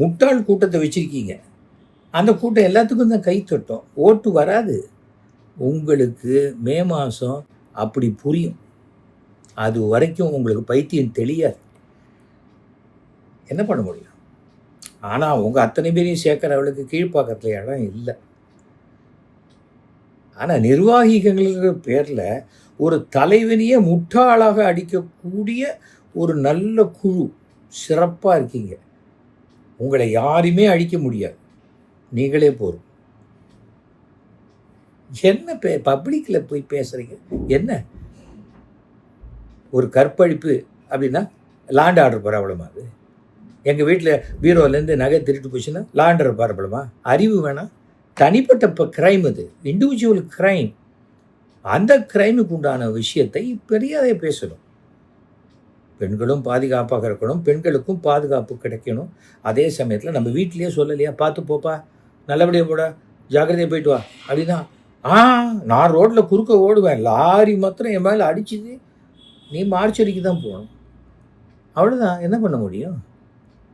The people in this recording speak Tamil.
முட்டாள் கூட்டத்தை வச்சுருக்கீங்க. அந்த கூட்டம் எல்லாத்துக்கும் தான் கை தட்டும், ஓட்டு வராது. உங்களுக்கு மே மாதம் அப்படி புரியும். அது வரைக்கும் உங்களுக்கு பைத்தியம் தெளியாது. என்ன பண்ண முடியும்? ஆனால் உங்கள் அத்தனை பேரையும் சேர்க்குறவளுக்கு கீழ்ப்பாக்கத்தில் இடம் இல்லை. ஆனால் நிர்வாகிகள்ங்கிற பேரில் ஒரு தலைவனையே முட்டாளாக அடிக்கக்கூடிய ஒரு நல்ல குழு சிறப்பாக இருக்கீங்க. உங்களை யாருமே அழிக்க முடியாது, நீங்களே போதும். என்ன பப்ளிக்கில் போய் பேசுகிறீங்க? என்ன ஒரு கற்பழிப்பு அப்படின்னா லாண்ட் ஆர்டர் ப்ராப்ளமா? அது எங்கள் வீட்டில் பீரோலேருந்து நகை திருட்டு போச்சுன்னா லாண்ட் ஆர்டர் ப்ராப்ளமா? அறிவு வேணாம். தனிப்பட்ட கிரைம், அது இண்டிவிஜுவல் கிரைம். அந்த கிரைமுக்கு உண்டான விஷயத்தை பெரியாதே பேசணும். பெண்களும் பாதுகாப்பாக இருக்கணும், பெண்களுக்கும் பாதுகாப்பு கிடைக்கணும். அதே சமயத்தில் நம்ம வீட்டிலேயே சொல்லலையா, பார்த்து போப்பா, நல்லபடியாக போடா, ஜாக்கிரதையாக போயிட்டு வா அப்படின்னா, நான் ரோட்டில் குறுக்க ஓடுவேன், லாரி மாத்திரம் என் மேலே அடிச்சுது, நீ மார்ச்சரிக்கு தான் போகணும். அவ்வளோதான். என்ன பண்ண முடியும்?